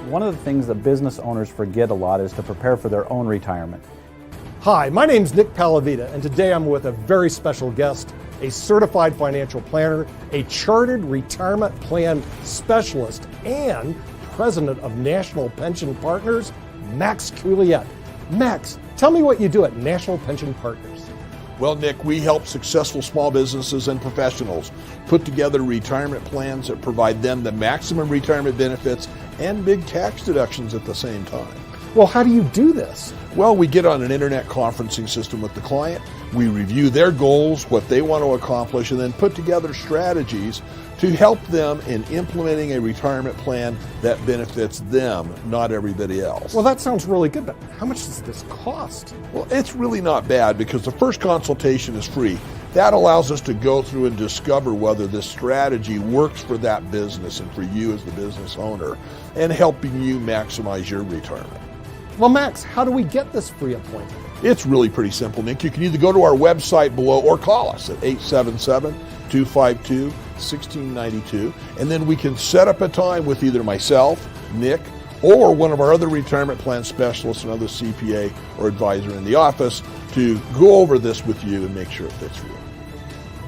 One of the things that business owners forget a lot is to prepare for their own retirement. Hi, my name's Nick Palavita, and today I'm with a very special guest, a certified financial planner, a chartered retirement plan specialist, and president of National Pension Partners, Max Couliet. Max, tell me what you do at National Pension Partners. Well, Nick, we help successful small businesses and professionals put together retirement plans that provide them the maximum retirement benefits and big tax deductions at the same time. Well, how do you do this? Well, we get on an internet conferencing system with the client. We review their goals, what they want to accomplish, and then put together strategies to help them in implementing a retirement plan that benefits them, not everybody else. Well, that sounds really good, but how much does this cost? Well, it's really not bad because the first consultation is free. That allows us to go through and discover whether this strategy works for that business and for you as the business owner and helping you maximize your retirement. Well, Max, how do we get this free appointment? It's really pretty simple, Nick. You can either go to our website below or call us at 877-252-1692, and then we can set up a time with either myself, Nick, or one of our other retirement plan specialists, another CPA or advisor in the office to go over this with you and make sure it fits for you.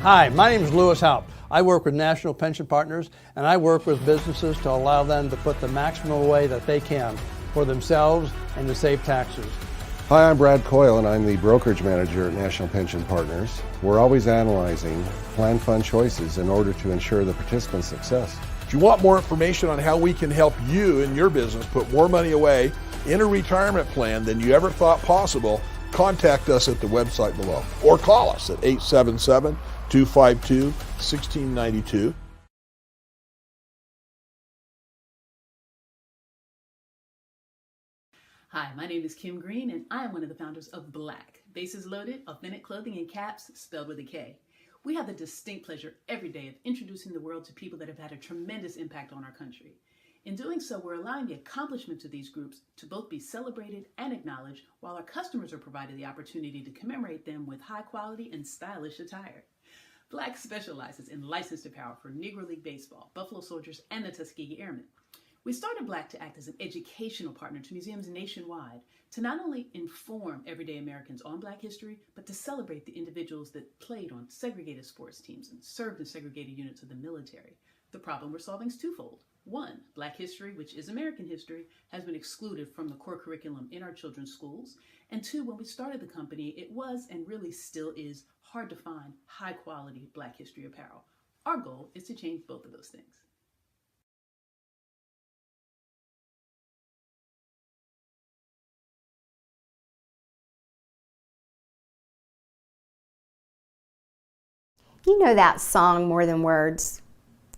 Hi, my name is Lewis Haupt. I work with National Pension Partners, and I work with businesses to allow them to put the maximum away that they can for themselves and to save taxes. Hi, I'm Brad Coyle, and I'm the brokerage manager at National Pension Partners. We're always analyzing plan fund choices in order to ensure the participant's success. If you want more information on how we can help you and your business put more money away in a retirement plan than you ever thought possible, contact us at the website below or call us at 877-252-1692. Hi, my name is Kim Green, and I am one of the founders of Black, Bases Loaded, Authentic Clothing and Caps, spelled with a K. We have the distinct pleasure every day of introducing the world to people that have had a tremendous impact on our country. In doing so, we're allowing the accomplishments of these groups to both be celebrated and acknowledged, while our customers are provided the opportunity to commemorate them with high quality and stylish attire. Black specializes in licensed apparel for Negro League Baseball, Buffalo Soldiers, and the Tuskegee Airmen. We started Black to act as an educational partner to museums nationwide to not only inform everyday Americans on Black history, but to celebrate the individuals that played on segregated sports teams and served in segregated units of the military. The problem we're solving is twofold. One, Black history, which is American history, has been excluded from the core curriculum in our children's schools. And two, when we started the company, it was and really still is hard to find high quality Black history apparel. Our goal is to change both of those things. You know that song, More Than Words?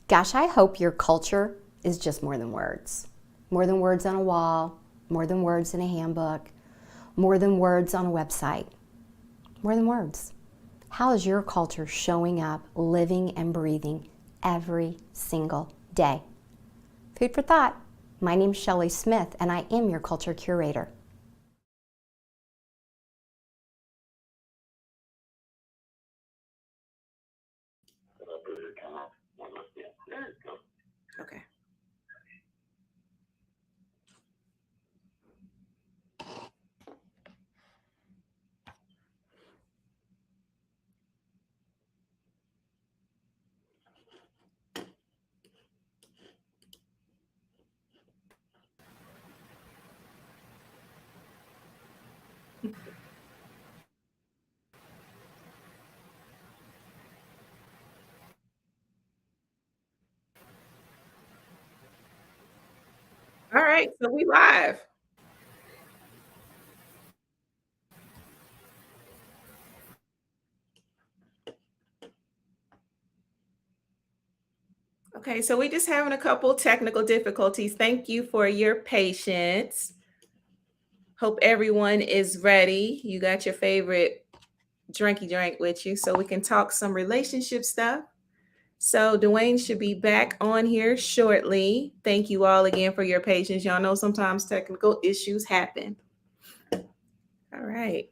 Gosh, I hope your culture is just more than words. More than words on a wall, more than words in a handbook, more than words on a website. More than words. How is your culture showing up, living and breathing every single day? Food for thought. My name's Shelley Smith, and I am your culture curator. Okay. All right, so we live. Okay, so we're just having a couple technical difficulties. Thank you for your patience. Hope everyone is ready. You got your favorite drinky drink with you so we can talk some relationship stuff. So Dwayne should be back on here shortly. Thank you all again for your patience. Y'all know sometimes technical issues happen. All right.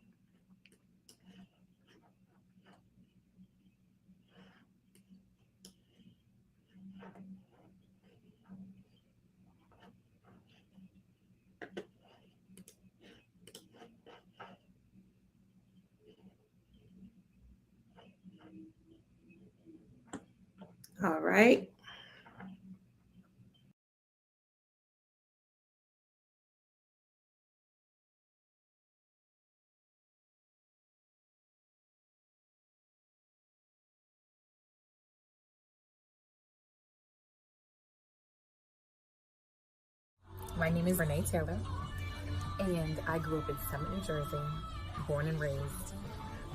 All right. My name is Renee Taylor, and I grew up in Summit, New Jersey, born and raised.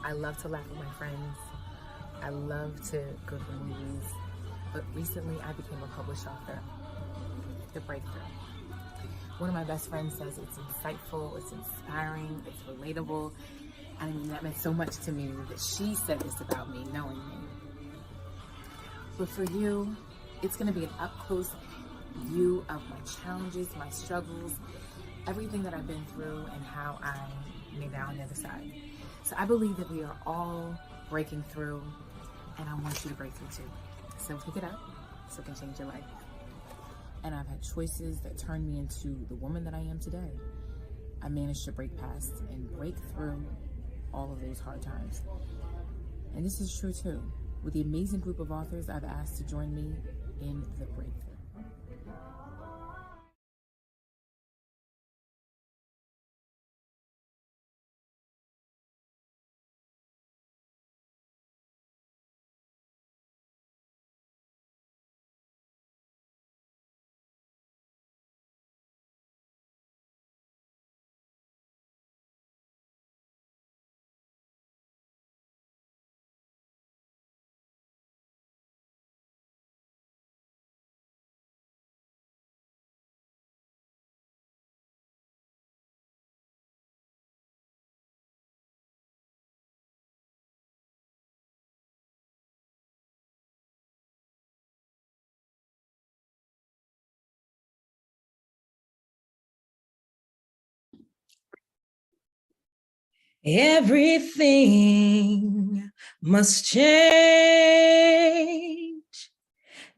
I love to laugh with my friends. I love to go to the movies. But recently, I became a published author. The Breakthrough. One of my best friends says it's insightful, it's inspiring, it's relatable. And I mean, that meant so much to me that she said this about me, knowing me. But for you, it's going to be an up-close view of my challenges, my struggles, everything that I've been through, and how I made it out on the other side. So I believe that we are all breaking through, and I want you to break through too. So pick it up so it can change your life. And I've had choices that turned me into the woman that I am today. I managed to break past and break through all of those hard times. And this is true too. With the amazing group of authors I've asked to join me in the Breakthrough. Everything must change.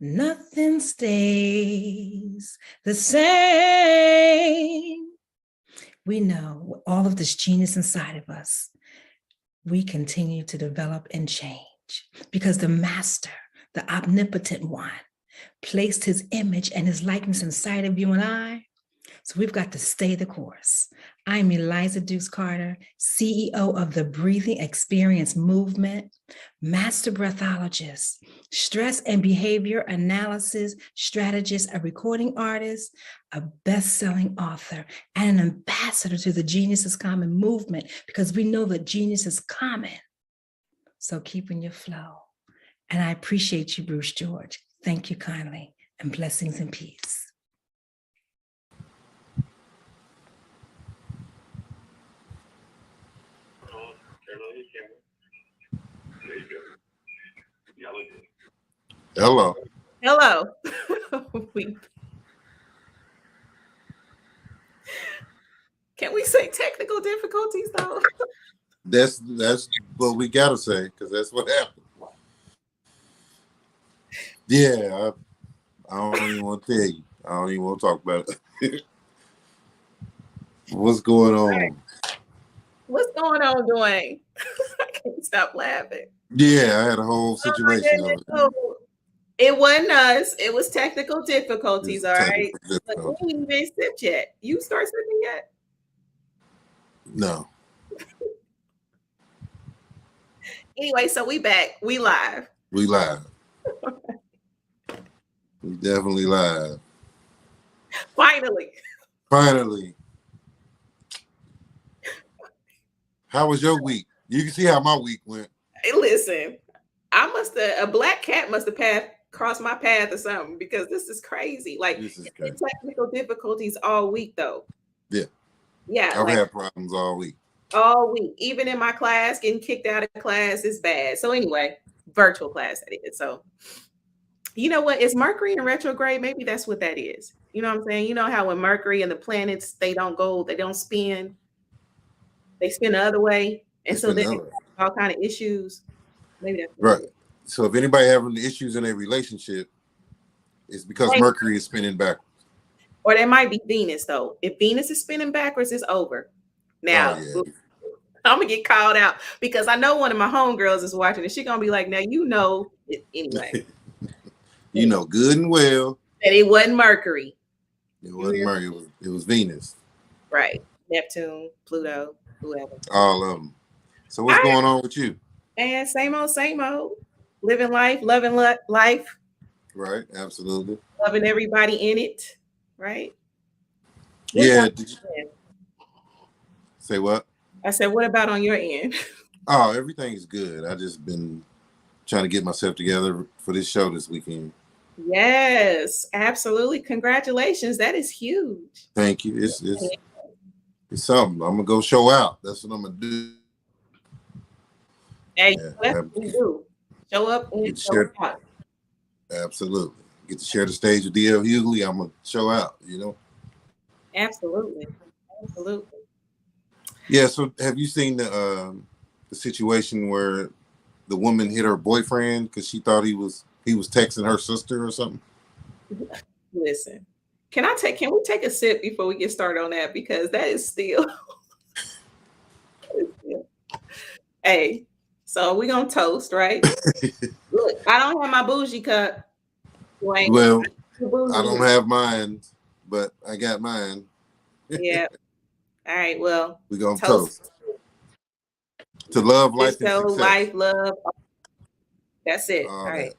Nothing stays the same. We know all of this genius inside of us, we continue to develop and change because the master, the omnipotent one, placed his image and his likeness inside of you and I. So we've got to stay the course. I'm Eliza Dukes Carter, CEO of the Breathing Experience Movement, master breathologist, stress and behavior analysis strategist, a recording artist, a best-selling author, and an ambassador to the Genius is Common movement, because we know that genius is common. So keep in your flow. And I appreciate you, Bruce George. Thank you kindly, and blessings and peace. Hello. Hello. Can we say technical difficulties though? That's what we gotta say, because that's what happened. Yeah, I don't even want to tell you. I don't even want to talk about it. What's going on? What's going on, Dwayne? I can't stop laughing. Yeah, I had a whole situation of it. It wasn't us. It was technical difficulties, all right? But we ain't even sipped yet. You start sipping yet? No. Anyway, so we back. We live. We live. We definitely live. Finally. Finally. How was your week? You can see how my week went. Hey, listen, a black cat must have crossed my path or something, because this is crazy. Like, this is crazy. Technical difficulties all week though. Yeah. Yeah. I've had problems all week. All week. Even in my class, getting kicked out of class is bad. So anyway, virtual class that is. So you know what? Is Mercury in retrograde? Maybe that's what that is. You know what I'm saying? You know how when Mercury and the planets, they don't spin. They spin the other way. And so there's all kind of issues. Maybe that's right. So if anybody having issues in a relationship, it's because Mercury is spinning backwards. Or there might be Venus though. If Venus is spinning backwards, it's over. Now, I'm gonna get called out because I know one of my homegirls is watching and she's gonna be like, now you know it anyway. You know good and well that it wasn't Mercury. it wasn't Mercury. It was Venus. Right. Neptune, Pluto, whoever. All of them. So what's going on with you? And same old. Living life, loving life. Right. Absolutely. Loving everybody in it. Right. Yeah. Say what? I said, what about on your end? Oh, everything's good. I just been trying to get myself together for this show this weekend. Yes, absolutely. Congratulations. That is huge. Thank you. It's something. I'm gonna go show out. That's what I'm gonna do. Hey, that's what we do. Show up and show out. Absolutely. Get to share the stage with D.L. Hughley. I'm gonna show out, you know? Absolutely. Yeah, so have you seen the situation where the woman hit her boyfriend because she thought he was texting her sister or something? Listen, can we take a sip before we get started on that? Because that is still Hey, so we're gonna toast, right? Look, I don't have my bougie cup. Dwayne. Well, I don't have mine, but I got mine. Yeah. All right, well, we're gonna toast. To love, life, and success. Life, love. That's it. All right.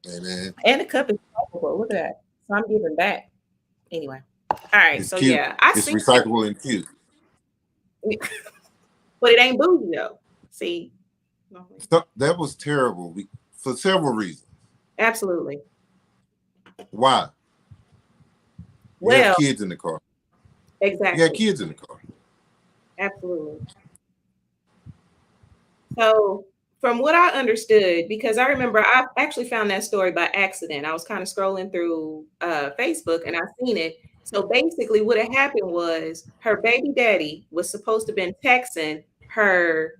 Amen. And the cup is recyclable. Look at that. So I'm giving back. Anyway. All right. It's so cute. Yeah, it's recyclable and cute. But it ain't bougie though. See. So, that was terrible for several reasons. Absolutely. Why? You have kids in the car. Exactly. You have kids in the car. Absolutely. So from what I understood, because I remember I actually found that story by accident. I was kind of scrolling through Facebook and I seen it. So basically what had happened was her baby daddy was supposed to have been texting her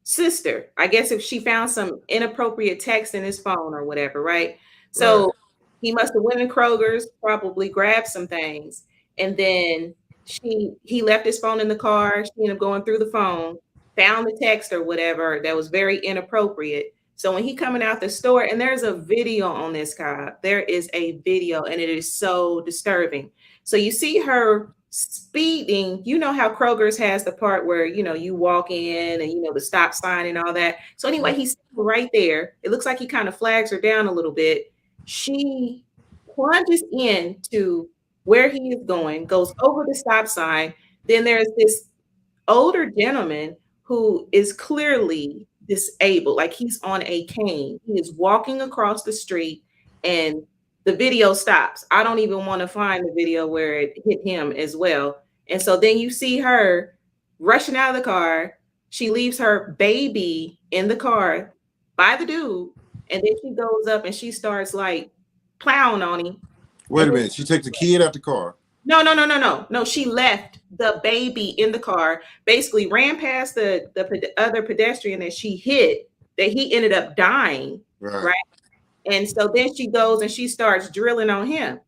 sister. I guess if she found some inappropriate text in his phone or whatever, right? So he must have went in Kroger's, probably grabbed some things, and then he left his phone in the car. She ended up going through the phone, found the text or whatever that was very inappropriate. So when he coming out the store, and there's a video on this guy, there is a video, and it is so disturbing. So you see her speeding. You know how Kroger's has the part where you walk in and the stop sign and all that. So anyway, he's right there. It looks like he kind of flags her down a little bit. She plunges into where he is going, goes over the stop sign. Then there's this older gentleman who is clearly disabled, like he's on a cane. He is walking across the street and the video stops. I don't even want to find the video where it hit him as well. And so then you see her rushing out of the car. She leaves her baby in the car by the dude. And then she goes up and she starts like plowing on him. Wait a minute. She takes the kid out the car. No. She left the baby in the car, basically ran past the other pedestrian that she hit, that he ended up dying. Right. And so then she goes and she starts drilling on him.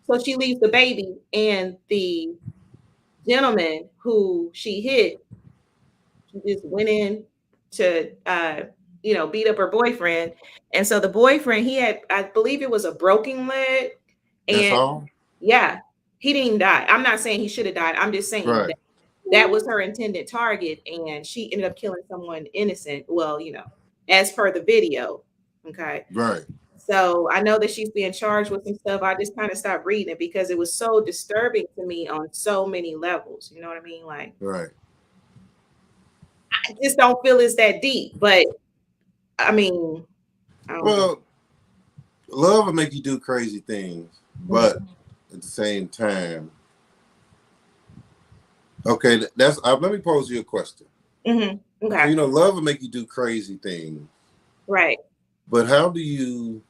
So she leaves the baby and the gentleman who she hit. She just went in to beat up her boyfriend. And so the boyfriend, he had, I believe it was a broken leg. And that's all? Yeah, he didn't even die. I'm not saying he should have died. I'm just saying that was her intended target, and she ended up killing someone innocent. Well, as per the video. Okay. Right. So I know that she's being charged with some stuff. I just kind of stopped reading it because it was so disturbing to me on so many levels. You know what I mean? Like, right. I just don't feel it's that deep, but I mean, well, love will make you do crazy things, but at the same time, okay, let me pose you a question. Mm-hmm. Okay. So, love will make you do crazy things, right? But how do you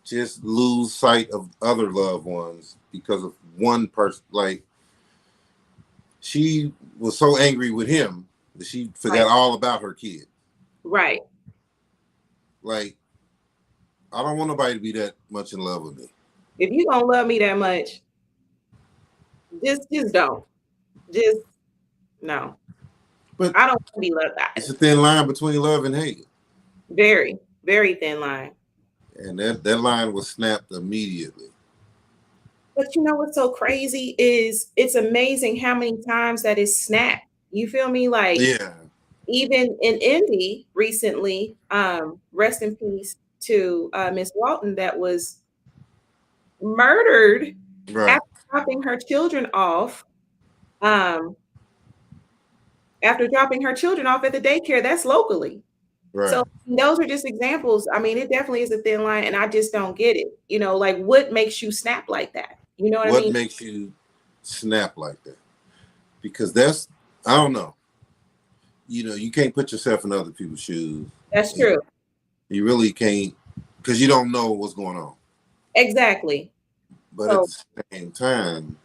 just lose sight of other loved ones because of one person? Like, she was so angry with him that she forgot all about her kid. Right. Like, I don't want nobody to be that much in love with me. If you don't love me that much, just don't. Just no. But I don't want to be loved. It's a thin line between love and hate. Very, Very thin line. And that line was snapped immediately. But you know what's so crazy is it's amazing how many times that is snapped. You feel me? Like Yeah. even in Indy recently, rest in peace to Miss Walton that was murdered Right. after dropping her children off. After dropping her children off at the daycare, that's locally. Right. So those are just examples. I mean, it definitely is a thin line, and I just don't get it. You know, like what makes you snap like that? You know what I What mean? makes you snap like that? Because that's, I don't know. You know, you can't put yourself in other people's shoes. That's true. You really can't, because you don't know what's going on. Exactly. But at the same time,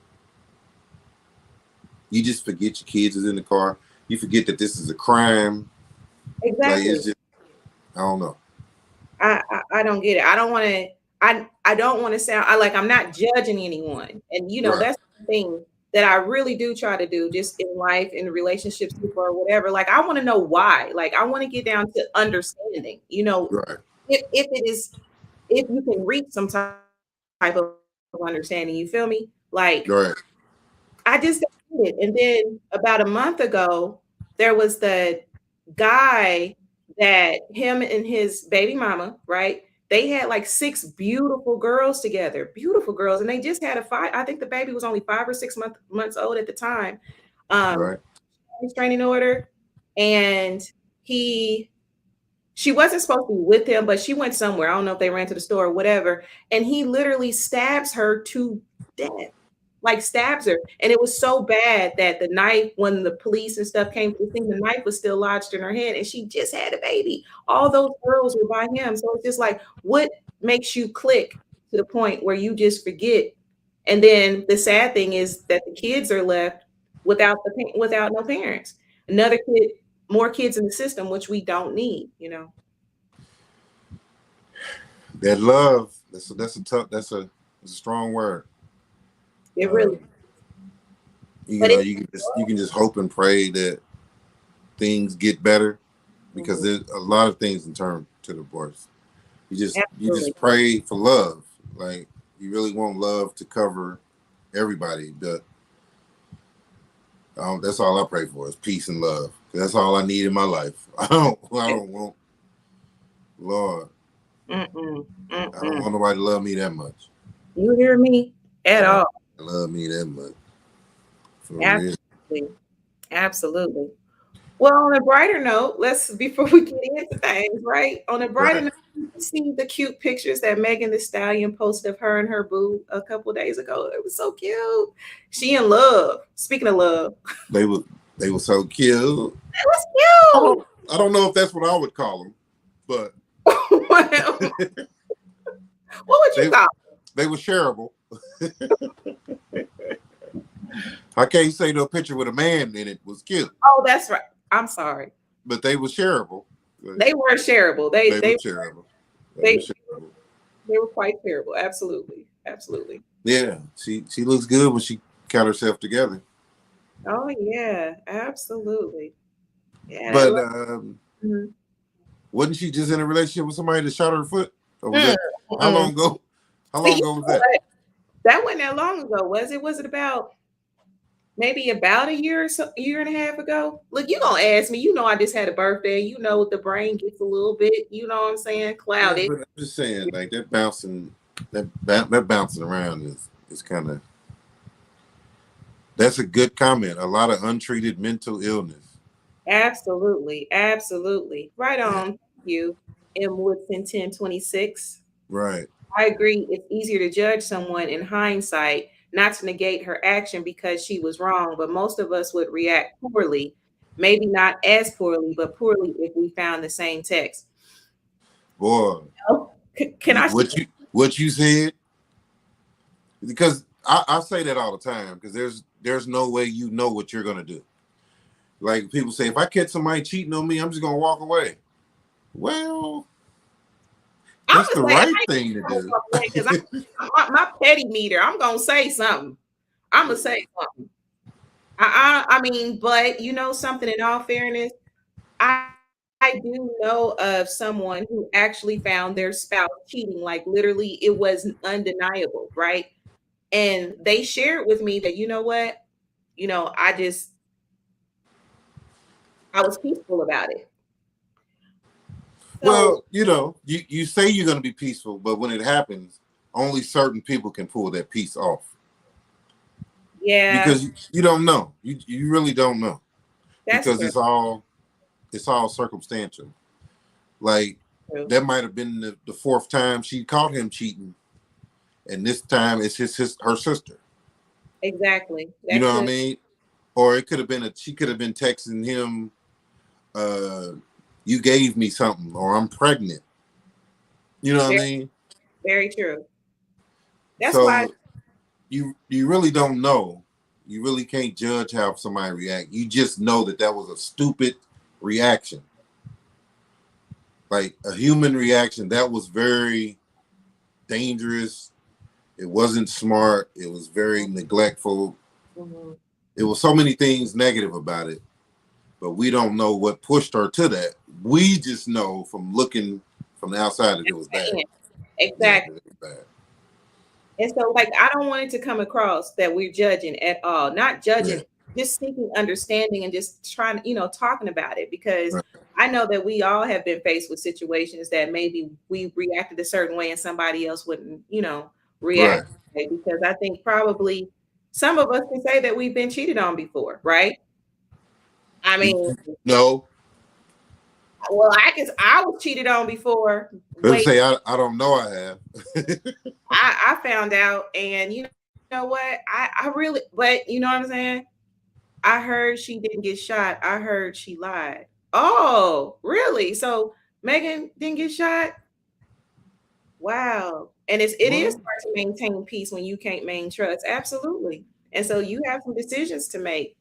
you just forget your kids is in the car. You forget that this is a crime. Exactly. Like, it's just, I don't know. I don't get it. I don't want to. I don't want to sound. I'm not judging anyone, and you know that's the thing that I really do try to do, just in life, in relationships, or whatever. Like I want to know why. Like I want to get down to understanding. You know, if it is, if you can reach some type of understanding. You feel me? Like I just don't get it. And then about a month ago, there was the guy that him and his baby mama, right? They had like 6 beautiful girls together, beautiful girls, and they just had a 5. I think the baby was only 5 or 6 months old at the time. Restraining order, and she wasn't supposed to be with him, but she went somewhere. I don't know if they ran to the store or whatever, and he literally stabs her to death. Like stabs her, and it was so bad that the knife, when the police and stuff came to the scene, the knife was still lodged in her head, and she just had a baby. All those girls were by him, so it's just like, what makes you click to the point where you just forget? And then the sad thing is that the kids are left without no parents. Another kid, more kids in the system, which we don't need. You know, that love. That's a strong word. It really. You know, you can just hope and pray that things get better, because there's a lot of things in terms to divorce. You just pray for love. Like you really want love to cover everybody. But that's all I pray for is peace and love. That's all I need in my life. I don't want, Lord. I don't want nobody to love me that much. You hear me at all? Love me that much. Absolutely. Absolutely. Well, on a brighter note, before we get into things, right? On a brighter note, you see the cute pictures that Megan Thee Stallion posted of her and her boo a couple of days ago. It was so cute. She in love. Speaking of love, they were so cute. It was cute. I don't know if that's what I would call them, but what would you call them? They were shareable. I can't say no picture with a man in it was cute. Oh, that's right. I'm sorry. But they were shareable. They were shareable. They were shareable. They were quite shareable. Absolutely. Absolutely. Yeah. She looks good when she got herself together. Oh yeah, absolutely. Yeah. But wasn't she just in a relationship with somebody that shot her foot? Or was how long ago? How long ago was that? That wasn't that long ago, was it? Was it about maybe about a year and a half ago? Look, you gonna ask me. You know, I just had a birthday. You know, the brain gets a little bit. You know what I'm saying? Clouded. Yeah, but I'm just saying, like that bouncing around is kind of. That's a good comment. A lot of untreated mental illness. Absolutely, absolutely. Right on. You, M. Woodson 1026. Right. I agree. It's easier to judge someone in hindsight, not to negate her action because she was wrong, but most of us would react poorly, maybe not as poorly, but poorly if we found the same text. Boy, can I? What you said? Because I say that all the time, because there's no way you know what you're gonna do. Like people say, if I catch somebody cheating on me, I'm just gonna walk away. Well, that's the right thing to do. Because my petty meter, I'm gonna say something. I'm gonna say something. I mean, but you know something. In all fairness, I I do know of someone who actually found their spouse cheating, like literally it was undeniable, right? And they shared with me that, you know what? You know, I was peaceful about it. So Well, you say you're going to be peaceful, but when it happens, only certain people can pull that piece off yeah, because you don't know. You really don't know that's because it's all circumstantial. Like true. that might have been the fourth time she caught him cheating, and this time it's her sister. Exactly. You That know what I could mean? Or it could have been she could have been texting him, "You gave me something," or "I'm pregnant." You know what I very, mean? very true. That's why, So you really don't know. You really can't judge how somebody react. You just know that was a stupid reaction, like a human reaction. That was very dangerous. It wasn't smart. It was very neglectful. mhm. It was so many things negative about it, but we don't know what pushed her to that. We just know from looking from the outside that it was bad. Yeah, Exactly. that it was bad. And so, like, I don't want it to come across that we're judging at all. Not Yeah, judging, just seeking understanding and just trying to, talking about it. Because right, I know that we all have been faced with situations that maybe we reacted a certain way and somebody else wouldn't, right. react that way. Because I think probably some of us can say that we've been cheated on before, right? I You, mean, no, well, I was cheated on before. let's Wait, say I don't know. I have. I found out, and you know what? I really, but you know what I'm saying? I heard she didn't get shot. I heard she lied. Oh, really? So Megan didn't get shot? Wow. And it is Well, hard to maintain peace when you can't maintain trust. Absolutely. And so you have some decisions to make.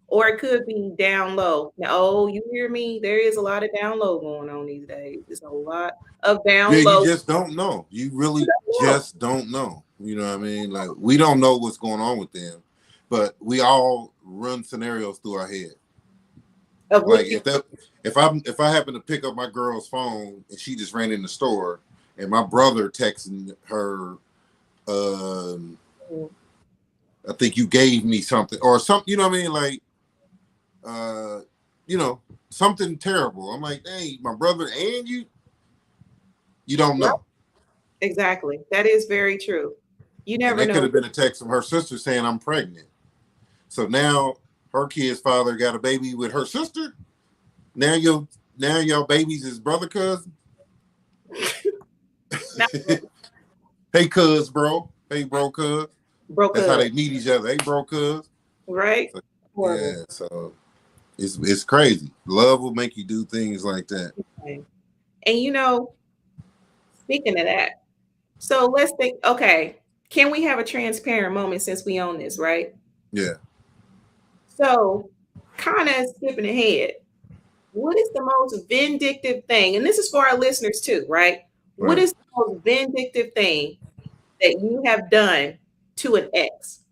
Or it could be down low. Now, oh, you hear me? There is a lot of down low going on these days. There's a lot of yeah, down you low. just don't know. You really just don't know. You know what I mean? Like we don't know what's going on with them, but we all run scenarios through our head. Of Like what you if I happen to pick up my girl's phone and she just ran in the store, and my brother texting her, um, I think you gave me something or something. You know what I mean? Like, uh, something terrible. I'm like, hey, my brother and you don't Yep, know. exactly. That is very true. You And never that could know. have been a text from her sister saying I'm pregnant. So now her kid's father got a baby with her sister. Now your baby's his brother cousin. Not Hey cuz bro. Hey bro cuz. broke That's how up, they meet each other. Hey bro cuz. right? So, Horrible. yeah, so it's crazy. Love will make you do things like that. Okay. And speaking of that, so let's think, okay, can we have a transparent moment since we own this, right? Yeah. So, kind of skipping ahead, what is the most vindictive thing? And this is for our listeners too, right? What Right. is the most vindictive thing that you have done to an ex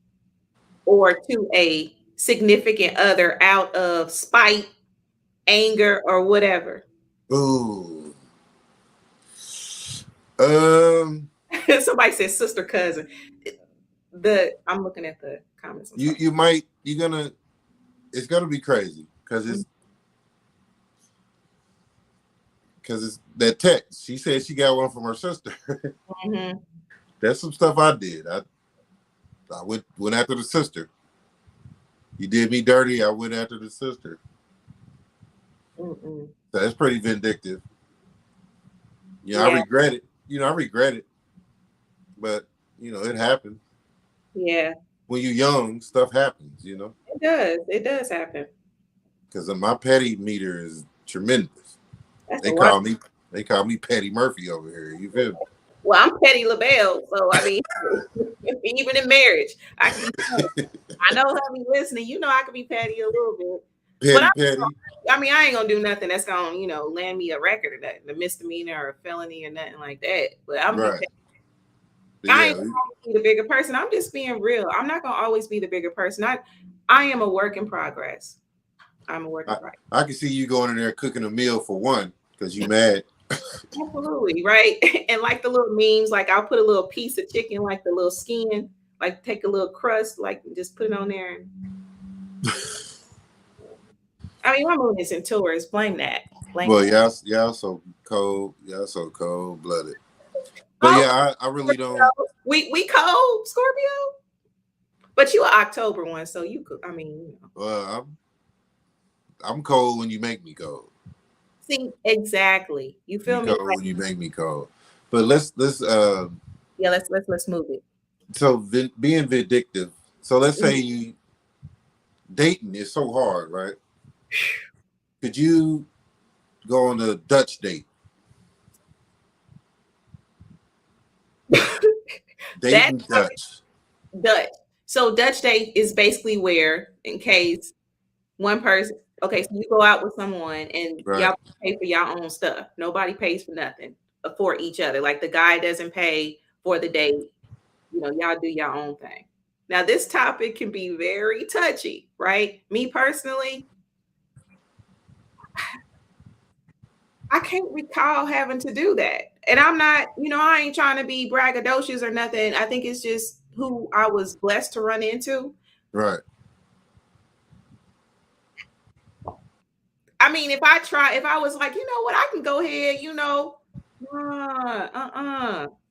or to a significant other out of spite, anger, or whatever? Ooh. Um Somebody says sister cousin. I'm looking at the comments. I'm sorry. it's gonna be crazy because it's that text. She said she got one from her sister. Mhm. That's some stuff I did. I went after the sister. You did me dirty. I went after the sister. Mm-mm. So that's pretty vindictive. I Yeah, regret it. I regret it. But it happens. yeah, When you're young, stuff happens. it does. It does happen. Because my petty meter is tremendous. That's a They lot. call me they call me Petty Murphy over here. You feel me? Well, I'm Petty LaBelle, so I mean, even in marriage, I can be petty. I know how be listening. I can be petty a little bit, but Petty. I mean, I ain't gonna do nothing that's gonna, land me a record or nothing, a misdemeanor or a felony or nothing like that. But I'm be Right. petty. I ain't Yeah. gonna always be the bigger person. I'm just being real. I'm not gonna always be the bigger person. I am a work in progress. I'm a work of art. I can see you going in there cooking a meal for one because you mad. Absolutely, right? And like the little memes, like I'll put a little piece of chicken, like the little skin, like take a little crust, like just put it on there. I mean, my moon is in Taurus. Blame that. Well, y'all so cold. Y'all so cold blooded. But yeah, I really don't. We cold, Scorpio. But you are October one, so you could. I mean, Well, I'm cold when you make me cold. See, exactly. You feel me? Cold when you make me cold. But let's let's move it. So being vindictive. So let's say you dating is so hard, right? Could you go on a Dutch date? Dating Dutch. So Dutch date is basically where, in case one person, okay, so you go out with someone and y'all pay for y'all own stuff. Nobody pays for nothing for each other. Like the guy doesn't pay for the date. You know, y'all do your own thing. Now, this topic can be very touchy, right? Me personally, I can't recall having to do that. And I'm not, I ain't trying to be braggadocious or nothing. I think it's just who I was blessed to run into. Right. I mean, if I was like, you know what, I can go ahead, You know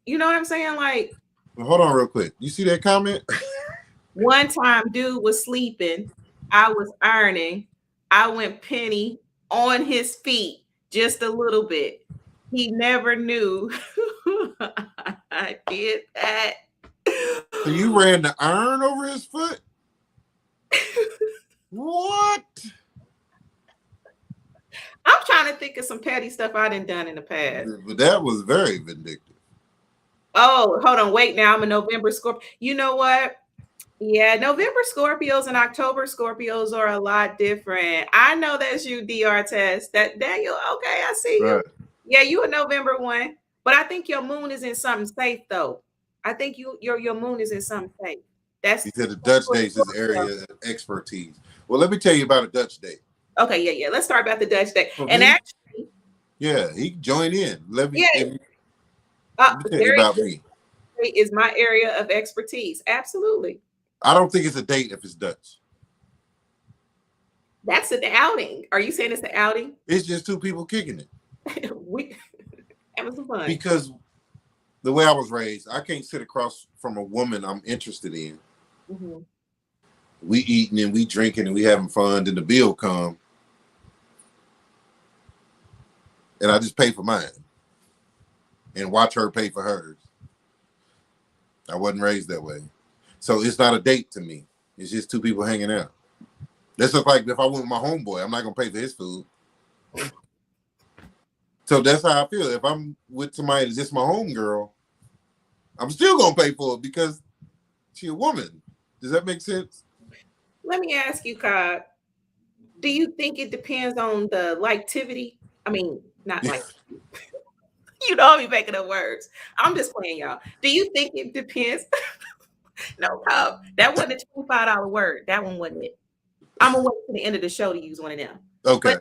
what I'm saying? Like, well, hold on real quick. You see that comment? One time, dude was sleeping. I was ironing. I went penny on his feet just a little bit. He never knew I did that. So you ran the iron over his foot? What? I'm trying to think of some petty stuff I done in the past. But that was very vindictive. Oh, hold on. Wait, now I'm a November Scorpio. You know what? Yeah, November Scorpios and October Scorpios are a lot different. I know that's you, DR Test. That Daniel, okay, I see you. Yeah, you a November one, but I think your moon is in something safe though. I think your moon is in something safe. That's he said the Dutch dates is area of expertise. Well, let me tell you about a Dutch date. Okay, yeah. Let's start about the Dutch date. And actually, yeah, he can join in. Let me tell you about me. Is my area of expertise. Absolutely. I don't think it's a date if it's Dutch. That's an outing. Are you saying it's an outing? It's just two people kicking it. We having some fun. Because the way I was raised, I can't sit across from a woman I'm interested in. Mm-hmm. We eating and we drinking and we having fun, then the bill come. And I just pay for mine. And watch her pay for hers. I wasn't raised that way. So it's not a date to me. It's just two people hanging out. That's just like if I went with my homeboy, I'm not going to pay for his food. So that's how I feel. If I'm with somebody that's just my homegirl, I'm still going to pay for it because she's a woman. Does that make sense? Let me ask you, Cobb. Do you think it depends on the liktivity? I mean, not like, I'll be making up words. I'm just playing, y'all. Do you think it depends? No, Cobb. That wasn't a $25 word. That one wasn't it. I'm going to wait to the end of the show to use one of them. Okay.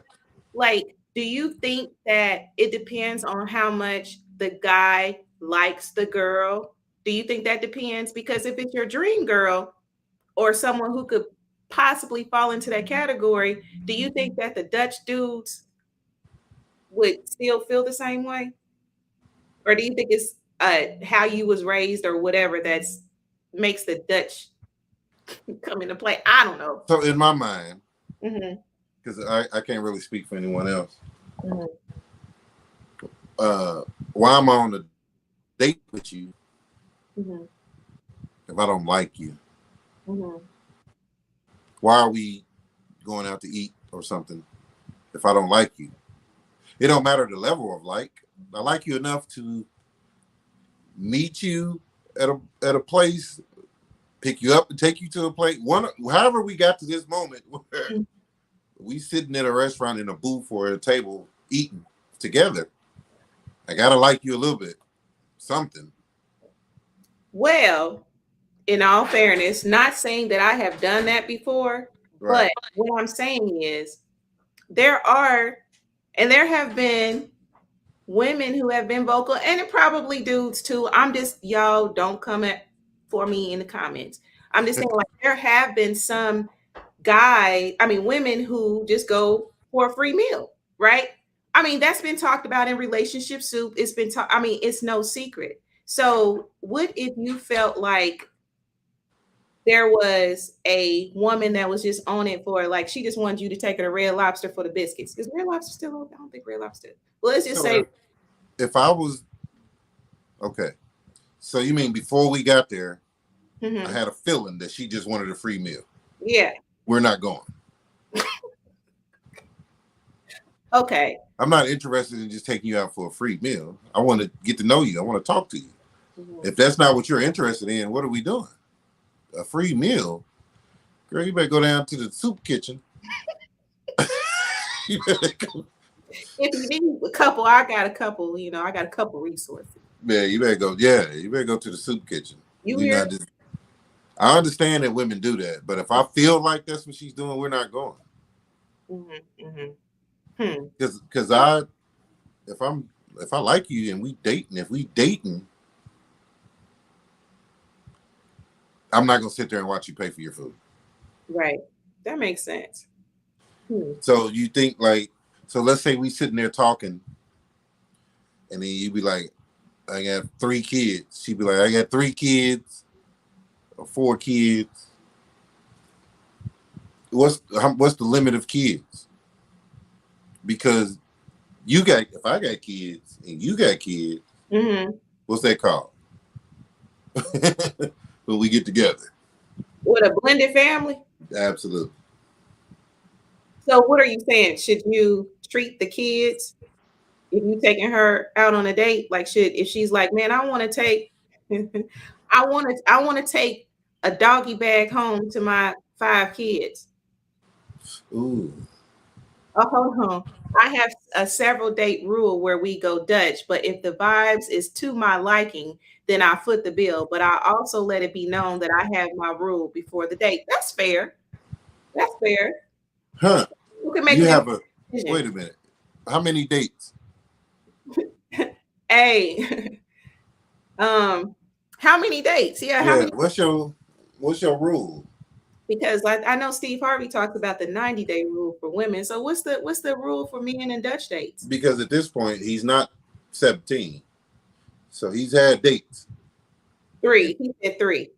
But, do you think that it depends on how much the guy likes the girl? Do you think that depends? Because if it's your dream girl or someone who could possibly fall into that category, do you think that the Dutch dudes would still feel the same way? Or do you think it's how you was raised or whatever that's makes the Dutch come into play? I don't know. So in my mind, because I can't really speak for anyone else, why am I on a date with you if I don't like you? Why are we going out to eat or something if I don't like you? It don't matter the level of like. I like you enough to meet you at a place, pick you up and take you to a place. However we got to this moment where we sitting at a restaurant in a booth or at a table eating together. I gotta like you a little bit, something. Well, in all fairness, not saying that I have done that before, but what I'm saying is there have been women who have been vocal, and it probably dudes too. I'm just, y'all don't come at for me in the comments. I'm just saying, like, there have been some women who just go for a free meal, right? I mean, that's been talked about in relationship soup. It's been I mean, it's no secret. So what if you felt like there was a woman that was just on it for, like, she just wanted you to take her to Red Lobster for the biscuits? Is Red Lobster still open? I don't think Red Lobster. Well, let's just So say, if I was okay, so you mean before we got there, I had a feeling that she just wanted a free meal. Yeah. We're not going. Okay. I'm not interested in just taking you out for a free meal. I want to get to know you. I want to talk to you. If that's not what you're interested in, what are we doing? A free meal? Girl, you better go down to the soup kitchen. You better go. If you need a couple, I got a couple, I got a couple resources. Yeah, you better go. Yeah, you better go to the soup kitchen. You hear? I understand that women do that, but if I feel like that's what she's doing, we're not going. Because if I like you and if we dating, I'm not gonna sit there and watch you pay for your food. Right. That makes sense. So you think, like, so let's say we sitting there talking, and then you be like, I got 3 kids. She'd be like, I got 3 kids or 4 kids. What's the limit of kids? Because if I got kids and you got kids, what's that called? When we get together. With a blended family? Absolutely. So what are you saying? Should you treat the kids if you taking her out on a date? Like, if she's like, man, I want to take take a doggy bag home to my 5 kids. Ooh. Oh, hold on. I have a several date rule where we go Dutch, but if the vibes is to my liking, then I foot the bill. But I also let it be known that I have my rule before the date. That's fair. That's fair. Huh. You can make wait a minute. How many dates? Hey. How many dates? Yeah. How many? What's your rule? Because I know Steve Harvey talks about the 90-day rule for women. So what's the rule for men and Dutch dates? Because at this point he's not 17, so he's had dates. 3. He said 3.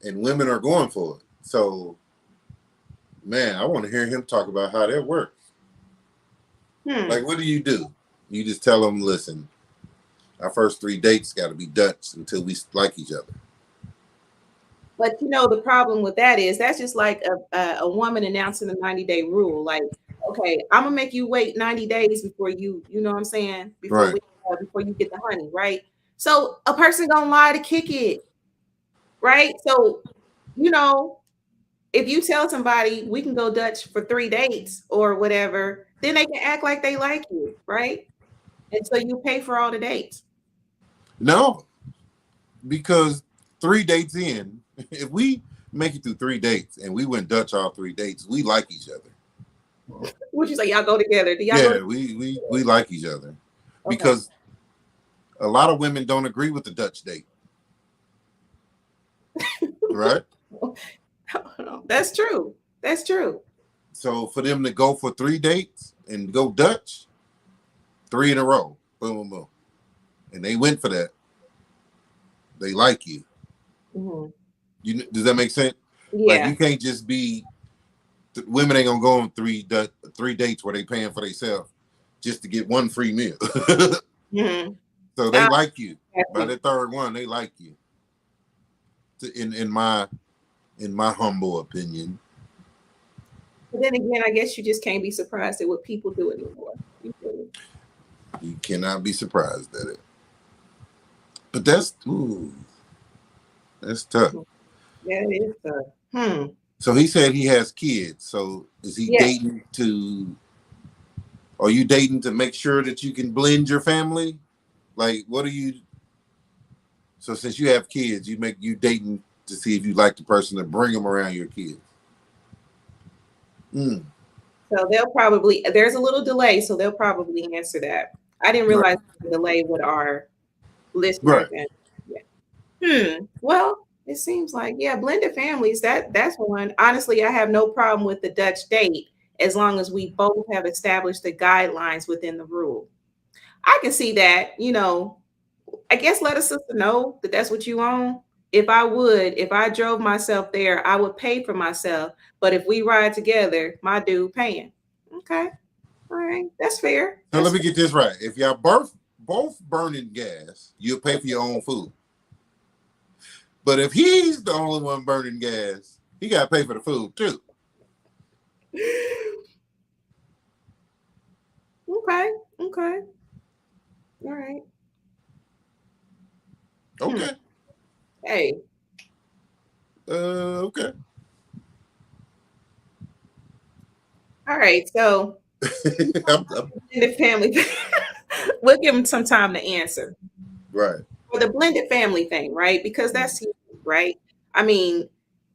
And women are going for it. So, man, I want to hear him talk about how that works. Like, what do? You just tell them, listen, our first 3 dates got to be Dutch until we like each other. But the problem with that is that's just like a woman announcing the 90-day rule. Like, okay, I'm gonna make you wait 90 days before you know what I'm saying? Before you get the honey, right? So a person gonna lie to kick it, right? So, if you tell somebody we can go Dutch for 3 dates or whatever, then they can act like they like you, right? And so you pay for all the dates. No, because 3 dates in, if we make it through 3 dates and we went Dutch all 3 dates, we like each other. Would you say y'all go together? Do y'all we like each other. Okay. Because a lot of women don't agree with the Dutch date. Right? That's true. That's true. So for them to go for 3 dates and go Dutch, 3 in a row, boom, boom, boom, and they went for that, they like you. Does that make sense? Yeah. Like, you can't just be. Women ain't gonna go on 3 dates where they paying for themselves just to get 1 free meal. So they like you. By the 3rd one, they like you. In my humble opinion. But then again, I guess you just can't be surprised at what people do anymore. You cannot be surprised at it. But that's tough. Yeah, it is tough. So he said he has kids. So is he dating to? Are you dating to make sure that you can blend your family? Like, what are you? So since you have kids, you dating to see if you like the person to bring them around your kids. So they'll probably, there's a little delay, so they'll probably answer that. I didn't realize the delay with our listeners. Right. And, well, it seems like, yeah, blended families, that's one. Honestly, I have no problem with the Dutch date as long as we both have established the guidelines within the rule. I can see that, I guess let a sister know that that's what you own. If I drove myself there, I would pay for myself. But if we ride together, my dude paying. Okay. All right. That's fair. So let me get this right. If y'all both burning gas, you'll pay for your own food. But if he's the only one burning gas, he got to pay for the food too. Okay. All right. Okay. Hey. Okay. All right. So the family, we'll give them some time to answer. Right. For the blended family thing, right? Because that's huge, right? I mean,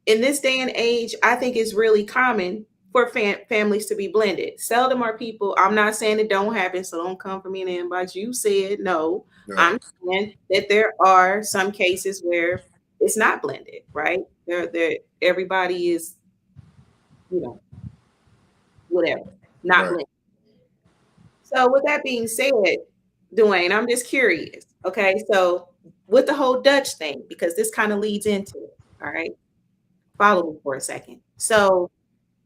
in this day and age, I think it's really common for families to be blended. Seldom are people, I'm not saying it don't happen, so don't come for me in the inbox. You said no. I'm saying that there are some cases where it's not blended, right? There everybody is, whatever, not blended. So with that being said, Dwayne, I'm just curious. Okay, so with the whole Dutch thing, because this kind of leads into it. All right, follow me for a second. So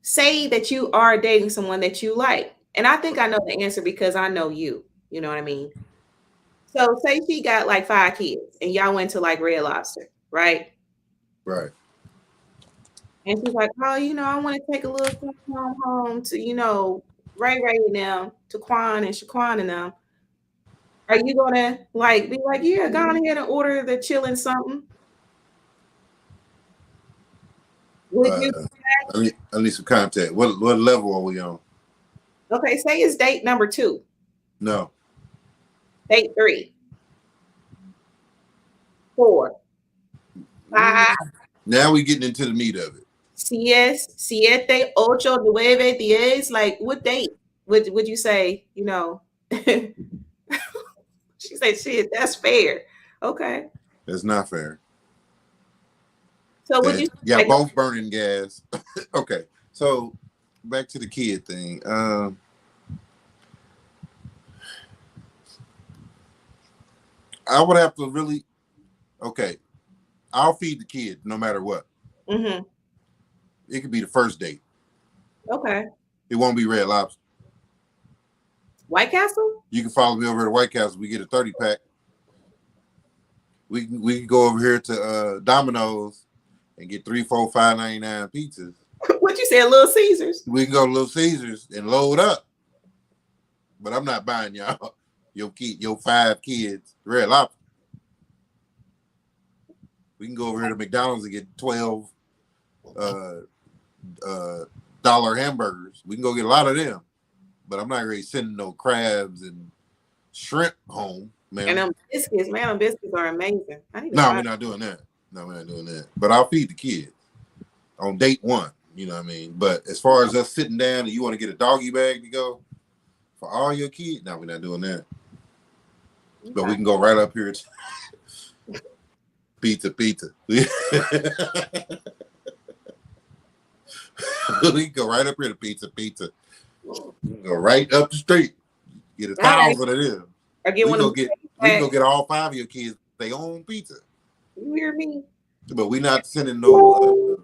say that you are dating someone that you like, and I think I know the answer because I know you. You know what I mean? So say she got like 5 kids, and y'all went to like Red Lobster, right? Right. And she's like, oh, I want to take a little home to, Ray and them, to Quan and Shaquan and them. Are you gonna be like, yeah, go on ahead and order the chilling something? Would you? I need some contact. What level are we on? Okay, say it's date number 2. No. Date 3. 4. 5. Now we getting into the meat of it. 6, 7, 8, 9, 10. Like what date would you say? She said, shit, that's fair. Okay. That's not fair. So would you? Yeah, both burning gas. Okay. So back to the kid thing. I would have to really. Okay, I'll feed the kid no matter what. Mm-hmm. It could be the first date. Okay. It won't be Red Lobster. White Castle? You can follow me over to White Castle. We get a 30-pack. We can go over here to Domino's and get 3, 4, 5.99 pizzas. What you say, Little Caesars? We can go to Little Caesars and load up. But I'm not buying y'all your 5 kids Red Lobster. We can go over here to McDonald's and get 12 dollar hamburgers. We can go get a lot of them. But I'm not really sending no crabs and shrimp home, man. And them biscuits are amazing. No, we're not doing that. No, we're not doing that. But I'll feed the kids on date 1. You know what I mean? But as far as us sitting down and you want to get a doggy bag to go for all your kids, no, we're not doing that. Okay. But we can go right up here to pizza. We can go right up here to pizza. We can go right up the street. Get 1,000 of them. We can go get all 5 of your kids their own pizza. You hear me? But we're not sending no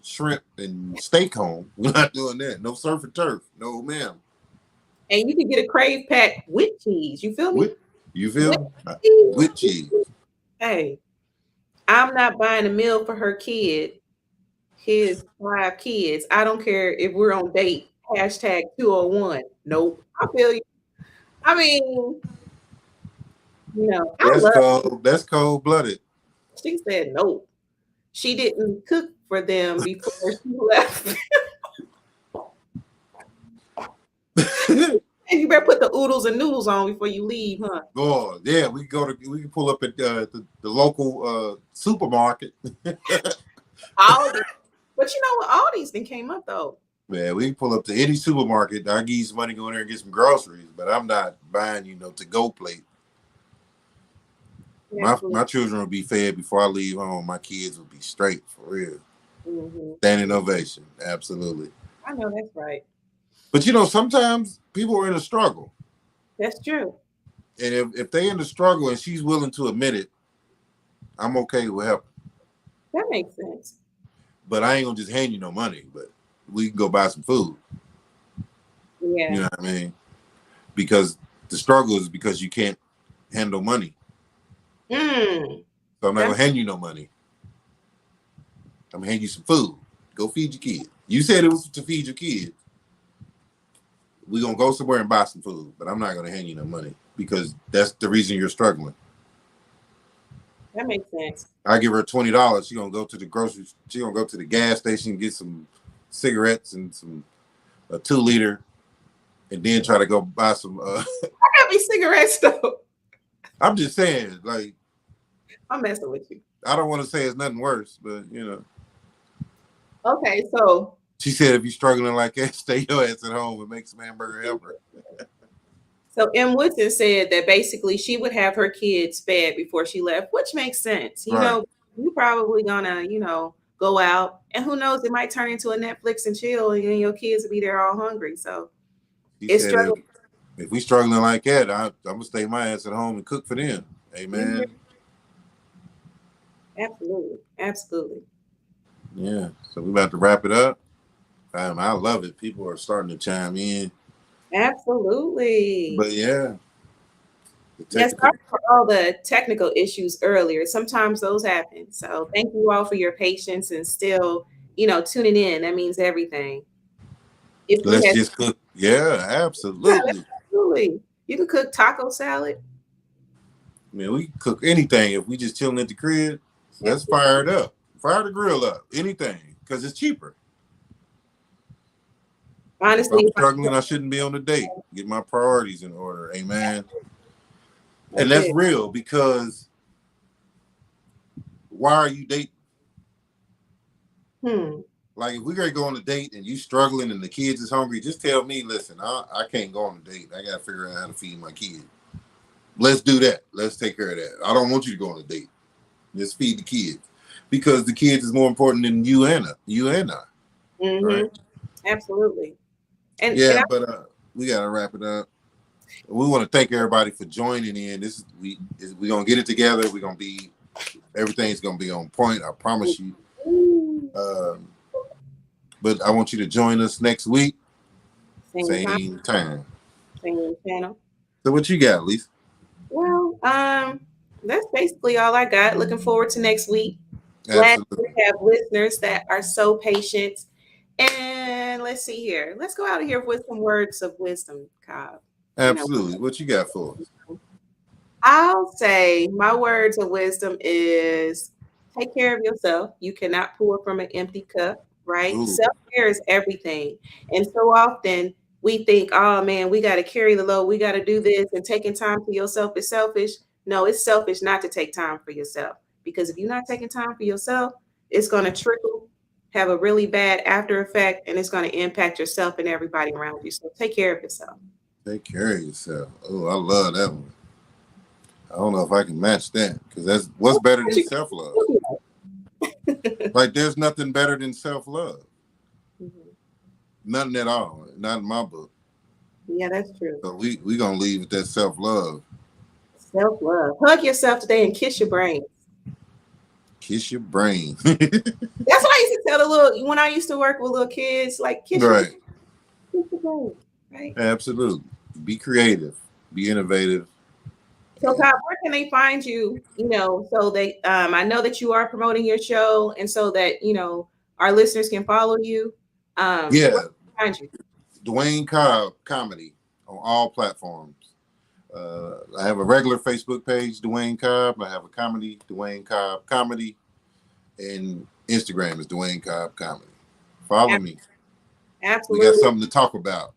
shrimp and steak home. We're not doing that. No surf and turf. No, ma'am. And you can get a crave pack with cheese. You feel me? With cheese. Hey, I'm not buying a meal for her kid. His 5 kids. I don't care if we're on date. #201. Nope. I feel you. I mean, that's cold-blooded. She said no. She didn't cook for them before she left. You better put the oodles and noodles on before you leave, huh? Oh, yeah, we can pull up at the local supermarket. Aldi. But you know what? Aldi's then came up though. Man, we can pull up to any supermarket. I'll give you some money, go in there and get some groceries, but I'm not buying, to go plate. My children will be fed before I leave home. My kids will be straight, for real. Standing ovation. Absolutely. I know that's right. But sometimes people are in a struggle. That's true. And if they're in the struggle and she's willing to admit it, I'm okay with helping. That makes sense. But I ain't gonna just hand you no money, but we can go buy some food. Yeah. You know what I mean? Because the struggle is because you can't handle money. So I'm not gonna hand you no money. I'm gonna hand you some food. Go feed your kids. You said it was to feed your kids. We're gonna go somewhere and buy some food, but I'm not gonna hand you no money because that's the reason you're struggling. That makes sense. I give her $20. She's gonna go to the grocery. She's gonna go to the gas station, get some cigarettes and a 2-liter, and then try to go buy some. I got me cigarettes though. I'm just saying, like, I'm messing with you. I don't want to say it's nothing worse, but Okay, so she said if you're struggling like that, stay your ass at home and make some hamburger helper. So M. Woodson said that basically she would have her kids fed before she left, which makes sense. You probably gonna, go out, and who knows, it might turn into a Netflix and chill, and your kids will be there all hungry. So it's struggling. If we struggling like that, I'm gonna stay my ass at home and cook for them. Amen. Absolutely. Yeah. So we about to wrap it up. I love it. People are starting to chime in. Absolutely. But yeah. Yes, sorry for all the technical issues earlier. Sometimes those happen. So thank you all for your patience and still, tuning in. That means everything. Let's just cook. Yeah, absolutely. Yeah, absolutely. You can cook taco salad. Man, we can cook anything if we just chilling at the crib. Let's fire it up. Fire the grill up. Anything. Because it's cheaper. Honestly, if I'm struggling, I shouldn't be on a date. Get my priorities in order. Amen. And that's real, because why are you dating? Like, if we're going to go on a date and you struggling and the kids is hungry, just tell me, listen, I can't go on a date. I got to figure out how to feed my kids. Let's do that. Let's take care of that. I don't want you to go on a date. Just feed the kids. Because the kids is more important than you and I. Right? Absolutely. But we got to wrap it up. We want to thank everybody for joining in. We're going to get it together. Everything's going to be on point. I promise you. But I want you to join us next week. Same time. Same channel. So what you got, Lisa? Well, that's basically all I got. Looking forward to next week. Glad to have listeners that are so patient. And let's see here. Let's go out of here with some words of wisdom, Cobb. Absolutely. What you got for us? I'll say my words of wisdom is take care of yourself. You cannot pour from an empty cup, right? Self-care is everything. And so often we think, oh man, we got to carry the load. We got to do this, and taking time for yourself is selfish. No, it's selfish not to take time for yourself, because if you're not taking time for yourself, it's going to trickle, have a really bad after effect, and it's going to impact yourself and everybody around you. So take care of yourself. Take care of yourself. Oh, I love that one. I don't know if I can match that, because that's what's better than self-love. Like, there's nothing better than self-love. Nothing at all. Not in my book. Yeah, that's true. So we gonna leave with that self-love. Self-love. Hug yourself today and kiss your brain. Kiss your brain. That's what I used to tell when I used to work with little kids, like kiss your brain. Right. Absolutely. Be creative. Be innovative. So, Todd, where can they find you? So they, I know that you are promoting your show, and so that our listeners can follow you. Where can they find you? Dwayne Cobb Comedy on all platforms. I have a regular Facebook page, Dwayne Cobb. I have a comedy, Dwayne Cobb Comedy, and Instagram is Dwayne Cobb Comedy. Follow me. Absolutely. We got something to talk about.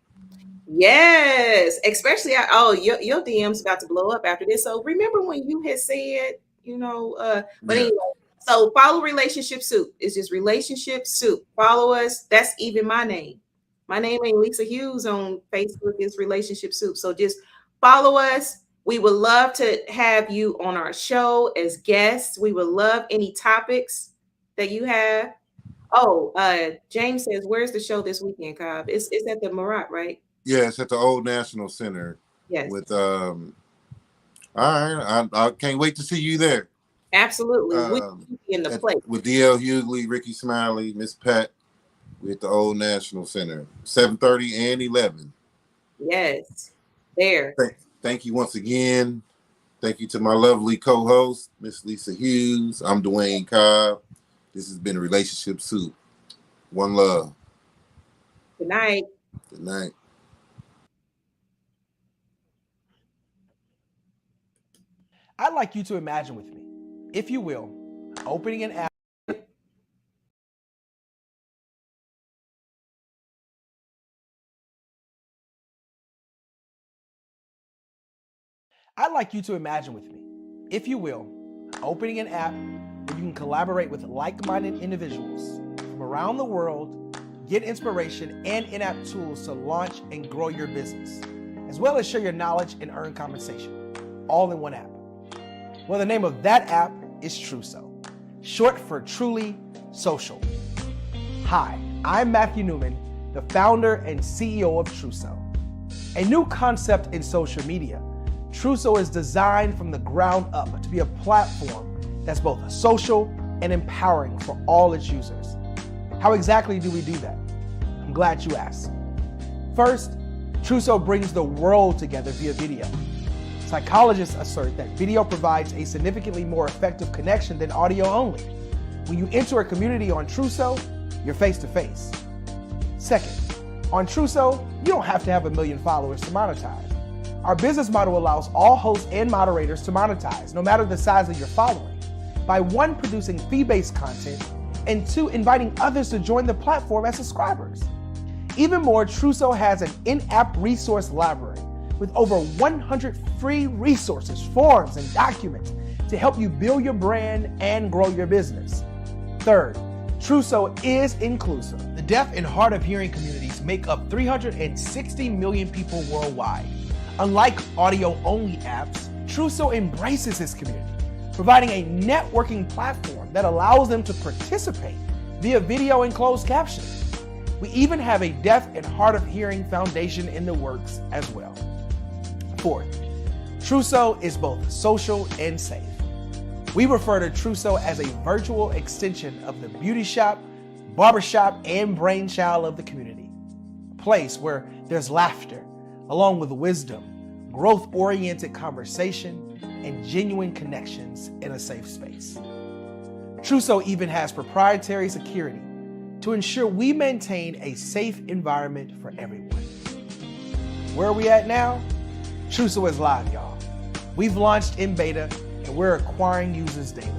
Yes, especially your DM's about to blow up after this. So remember when you had said, anyway, so follow Relationship Soup. It's just Relationship Soup. Follow us. That's even my name. My name ain't Lisa Hughes on Facebook. It's Relationship Soup. So just follow us. We would love to have you on our show as guests. We would love any topics that you have. Oh, James says, where's the show this weekend, Cobb? It's at the Murat, right? Yeah, it's at the Old National Center. Yes. With all right, I can't wait to see you there. Absolutely. We'll be in the place. With DL Hughley, Ricky Smiley, Miss Pat. We're at the Old National Center, 7:30 and 11. Yes, there. Thank you once again. Thank you to my lovely co-host, Miss Lisa Hughes. I'm Dwayne Cobb. This has been Relationship Soup. One love. Good night. Good night. I'd like you to imagine with me, if you will, opening an app. I'd like you to imagine with me, if you will, opening an app where you can collaborate with like-minded individuals from around the world, get inspiration and in-app tools to launch and grow your business, as well as share your knowledge and earn compensation, all in one app. Well, the name of that app is Truso, short for Truly Social. Hi, I'm Matthew Newman, the founder and CEO of Truso. A new concept in social media, Truso is designed from the ground up to be a platform that's both social and empowering for all its users. How exactly do we do that? I'm glad you asked. First, Truso brings the world together via video. Psychologists assert that video provides a significantly more effective connection than audio only. When you enter a community on Truso, you're face to face. Second, on Truso, you don't have to have 1 million followers to monetize. Our business model allows all hosts and moderators to monetize, no matter the size of your following, by 1, producing fee-based content, and 2, inviting others to join the platform as subscribers. Even more, Truso has an in-app resource library with over 100 free resources, forms, and documents to help you build your brand and grow your business. Third, Truso is inclusive. The deaf and hard of hearing communities make up 360 million people worldwide. Unlike audio-only apps, Truso embraces this community, providing a networking platform that allows them to participate via video and closed captioning. We even have a deaf and hard of hearing foundation in the works as well. Fourth, Truso is both social and safe. We refer to Truso as a virtual extension of the beauty shop, barbershop, and brainchild of the community. A place where there's laughter, along with wisdom, growth-oriented conversation, and genuine connections in a safe space. Truso even has proprietary security to ensure we maintain a safe environment for everyone. Where are we at now? Truso is live, y'all. We've launched in beta and we're acquiring users daily.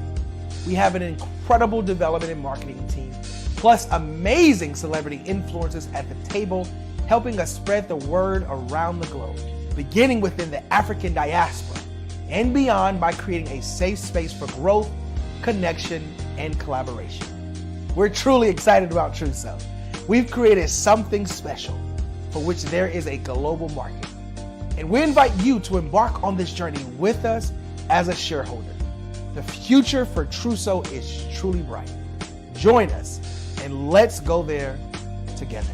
We have an incredible development and marketing team, plus amazing celebrity influencers at the table, helping us spread the word around the globe, beginning within the African diaspora and beyond by creating a safe space for growth, connection, and collaboration. We're truly excited about Truso. We've created something special for which there is a global market. And we invite you to embark on this journey with us as a shareholder. The future for Truso is truly bright. Join us and let's go there together.